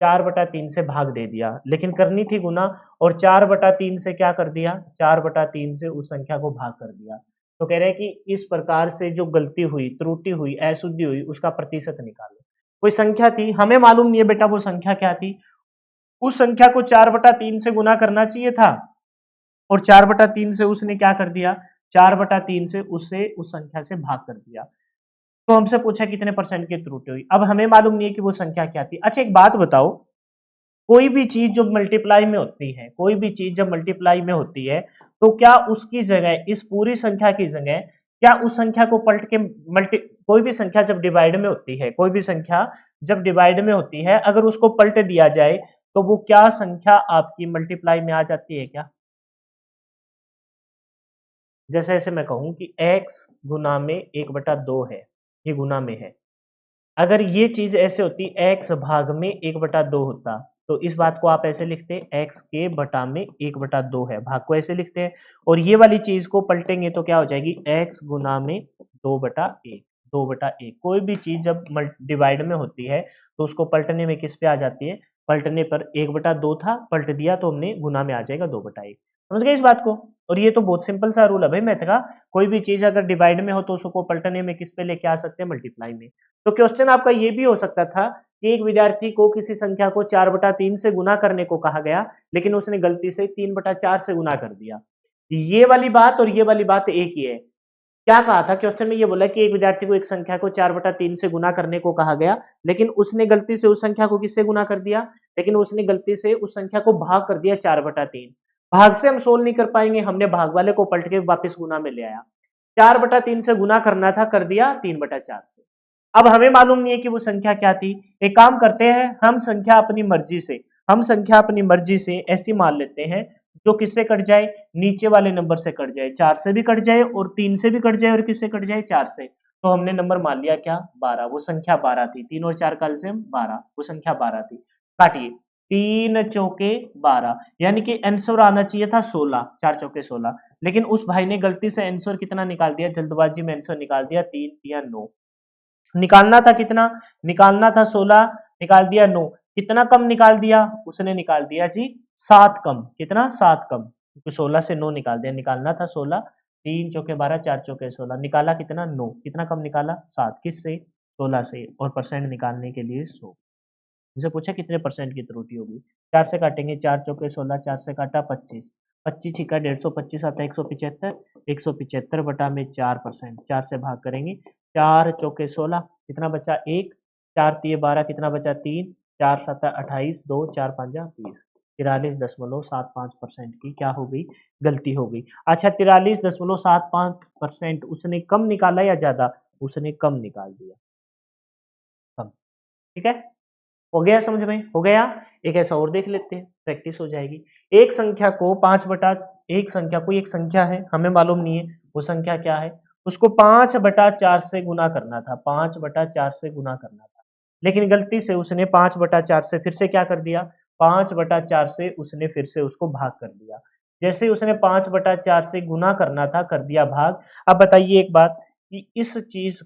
A: 4/3 से भाग दे दिया, लेकिन करनी थी गुना, और 4/3 से क्या कर दिया, 4/3 से उस संख्या को भाग कर दिया। तो कह रहे हैं कि इस प्रकार से जो गलती हुई, त्रुटि हुई, अशुद्धि हुई, उसका प्रतिशत निकालो। कोई संख्या थी, हमें मालूम नहीं है बेटा वो संख्या क्या थी, उस संख्या को 4/3 से गुना करना चाहिए था, और 4/3 से उसने क्या कर दिया, 4/3 से उससे उस संख्या से भाग कर दिया। तो हमसे पूछा कितने परसेंट की त्रुटि हुई, अब हमें मालूम नहीं है कि वो संख्या क्या थी। अच्छा एक बात बताओ, कोई भी चीज जब मल्टीप्लाई में होती है, कोई भी चीज जब मल्टीप्लाई में होती है, तो क्या उसकी जगह, इस पूरी संख्या की जगह, क्या उस संख्या को पलट के कोई भी संख्या जब डिवाइड में होती है, कोई भी संख्या जब डिवाइड में होती है, अगर उसको पलट दिया जाए तो वो क्या संख्या आपकी मल्टीप्लाई में आ जाती है क्या। जैसे ऐसे मैं कहूं कि x गुना में 1/2 है, ये गुना में है। अगर ये चीज ऐसे होती, x भाग में 1/2 होता, तो इस बात को आप ऐसे लिखते x के बटा में 1/2 है, भाग को ऐसे लिखते हैं। और ये वाली चीज को पलटेंगे तो क्या हो जाएगी, x गुना में 2/1, 2/1। कोई भी चीज जब डिवाइड में होती है तो उसको पलटने में किस पे आ जाती है, पलटने पर 1/2 था, पलट दिया तो हमने गुना में आ जाएगा 2/1। समझ गए इस बात को। और ये तो बहुत सिंपल सा रूल है भाई मैथ का, कोई भी चीज अगर डिवाइड में हो तो उसको पलटने में किस पे लेके आ सकते हैं, मल्टीप्लाई में। तो क्वेश्चन आपका ये भी हो सकता था कि एक विद्यार्थी को किसी संख्या को 4/3 से गुना करने को कहा गया, लेकिन उसने गलती से 3/4 से गुना कर दिया। ये वाली बात और ये वाली बात एक ही है। क्या कहा था क्वेश्चन में, ये बोला कि एक विद्यार्थी को एक संख्या को 4/3 से गुना करने को कहा गया, लेकिन उसने गलती से उस संख्या को किससे गुना कर दिया, लेकिन उसने गलती से उस संख्या को भाग कर दिया 4/3। भाग से हम सोल्व नहीं कर पाएंगे, हमने भाग वाले को पलट के वापस गुना में ले आया। 4/3 से गुना करना था, कर दिया 3/4 से। अब हमें मालूम नहीं है कि वो संख्या क्या थी। एक काम करते हैं, हम संख्या अपनी मर्जी से, हम संख्या अपनी मर्जी से ऐसी मान लेते हैं जो किससे कट जाए, नीचे वाले नंबर से कट जाए, 4 से भी कट जाए और 3 से भी कट जाए और किससे कट जाए, 4 से। तो हमने नंबर मान लिया क्या 12, वो संख्या 12 थी, 3 और 4 का एलसीएम 12, वो संख्या 12 थी। काटिए, 3 चौके 12, यानी कि आंसर आना चाहिए था 16, 4 चौके 16, लेकिन उस भाई ने गलती से आंसर कितना निकाल दिया, जल्दबाजी में आंसर निकाल दिया 3 या 9। निकालना था कितना, निकालना था 16, निकाल दिया 9, कितना कम निकाल दिया, उसने निकाल दिया जी 7 कम, कितना 7 कम, क्योंकि 16 से 9 निकाल दिया, निकालना था 16, 3 चौके 12, 4 चौके 16, निकाला कितना 9, कितना कम निकाला 7, किससे 16 से, और परसेंट निकालने के लिए 100। मुझे पूछा कितने परसेंट की त्रुटि होगी, 4 से काटेंगे, 4 चौके 16, 4 से काटा 25, 25 छिका 150, आता है 175, 175 बटा में 4%, 4 से भाग करेंगे, 4 चौके 16, कितना बचा 1, 4 तिये 12, कितना बचा 3, 4 7 28, 2 4 5 20, 43.75% की क्या हो गई, गलती हो गई। अच्छा 43.75% उसने कम निकाला या ज्यादा, उसने कम निकाल दिया, कम, ठीक है, हो गया समझ में, हो गया। एक ऐसा और देख लेते हैं, प्रैक्टिस हो जाएगी। एक संख्या को 5 बटा, एक संख्या कोई एक संख्या है, हमें मालूम नहीं है वो संख्या क्या है, उसको 5 बटा 4 से गुना करना था, 5 बटा 4 से गुना करना था, लेकिन गलती से उसने 5 बटा 4 से फिर से क्या कर दिया, 5 बटा 4 से उसने फिर से उसको भाग कर दिया। जैसे उसने 5 बटा 4 से गुना करना था, कर दिया भाग। अब बताइए एक बात, कि इस चीज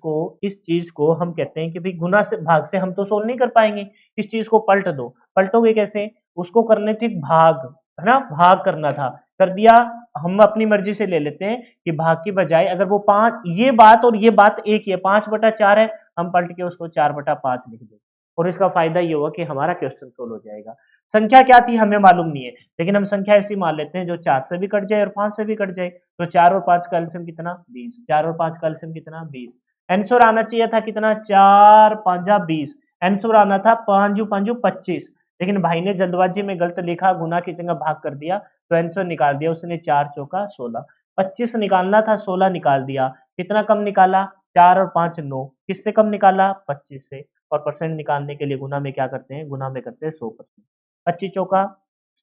A: को हम कहते हैं कि भाई गुना से भाग से हम तो सोल्व नहीं कर पाएंगे, इस चीज को पलट दो, पलटोगे कैसे, उसको करने थे भाग, है ना, भाग करना था, कर दिया। हम अपनी मर्जी से ले लेते हैं कि भाग की बजाय अगर वो 5, ये बात और ये बात एक ही है, 5 बटा 4 है, हम पलट के उसको 4 बटा 5 लिख दें, और इसका फायदा ये हुआ कि हमारा क्वेश्चन सोल्व हो जाएगा। संख्या क्या थी हमें मालूम नहीं है, लेकिन हम संख्या ऐसी मान लेते हैं जो 4 से भी कट जाए और 5 से भी कट जाए, तो 4 और 5 का एलसीएम कितना 20, 4 और 5 का एलसीएम कितना 20, आंसर आना चाहिए था कितना 4 5 20, आंसर आना था 5 5 25, लेकिन भाई ने जल्दबाजी में गलत लिखा, गुना की जगह भाग कर दिया, तो आंसर निकाल दिया उसने 4 चौका 16, 25 निकालना था 16 निकाल दिया, कितना कम निकाला 4 और 5 9, किससे कम निकाला 25 से, और परसेंट निकालने के लिए गुना में क्या करते हैं, गुना में करते हैं 100%, 25 चौका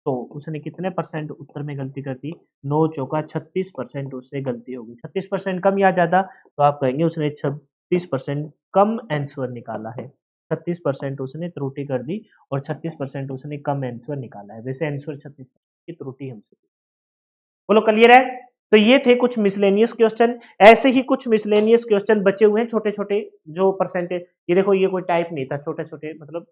A: 100, उसने कितने परसेंट उत्तर में गलती कर दी, 9 चौका 36% उससे गलती होगी, 36% कम या ज्यादा, तो आप कहेंगे उसने 36% कम आंसर निकाला है, 36% उसने त्रुटि कर दी और 36% उसने कम आंसर निकाला है, वैसे आंसर 36 की त्रुटि हमसे, बोलो क्लियर है। तो ये थे कुछ मिसलेनियस क्वेश्चन, ऐसे ही कुछ मिसलेनियस क्वेश्चन बचे हुए हैं छोटे छोटे, जो परसेंटेज, ये देखो ये कोई टाइप नहीं था, छोटे छोटे मतलब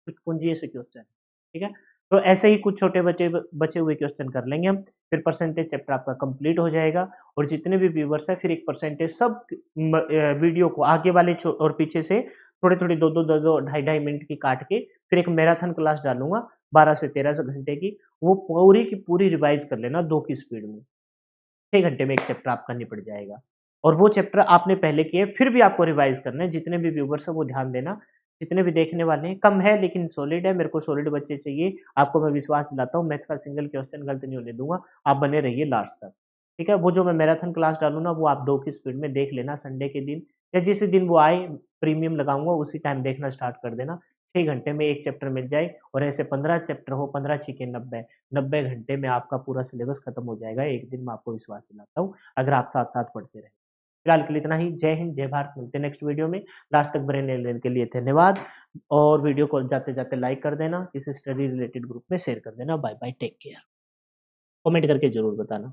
A: कुछ पूंजी से क्वेश्चन, ठीक है, तो ऐसे ही कुछ छोटे बचे बचे हुए क्वेश्चन कर लेंगे हम, फिर परसेंटेज चैप्टर आपका कंप्लीट हो जाएगा, और जितने भी व्यूवर्स है फिर एक परसेंटेज सब वीडियो को आगे वाले और पीछे से थोड़े थोड़े दो ढाई ढाई मिनट की काट के फिर एक मैराथन क्लास डालूंगा 12 से 13 घंटे की, वो पूरी की पूरी रिवाइज कर लेना 2 की स्पीड में, 6 घंटे में एक चैप्टर आपका निपट जाएगा, और वो चैप्टर आपने पहले किए फिर भी आपको रिवाइज करना है, जितने भी व्यूवर्स है वो ध्यान देना, जितने भी देखने वाले हैं, कम है लेकिन सॉलिड है, मेरे को सॉलिड बच्चे चाहिए, आपको मैं विश्वास दिलाता हूँ, मैथ का सिंगल क्वेश्चन गलत नहीं होने दूंगा, आप बने रहिए लास्ट तक, ठीक है। वो जो मैं मैराथन क्लास डालूँ ना, वो आप 2 की स्पीड में देख लेना, संडे के दिन या जिस दिन वो आए, प्रीमियम लगाऊंगा उसी टाइम देखना स्टार्ट कर देना, 6 घंटे में एक चैप्टर मिल जाए, और ऐसे 15 चैप्टर हो, 15 छीके 90, 90 घंटे में आपका पूरा सिलेबस खत्म हो जाएगा, एक दिन मैं आपको विश्वास दिलाता हूँ, अगर आप साथ साथ पढ़ते रहे। फिलहाल के लिए इतना ही, जय हिंद जय भारत, मिलते हैं नेक्स्ट वीडियो में, लास्ट तक बने रहने के लिए धन्यवाद, और वीडियो को जाते जाते लाइक कर देना, किसी स्टडी रिलेटेड ग्रुप में शेयर कर देना, bye bye, take care, comment करके जरूर बताना।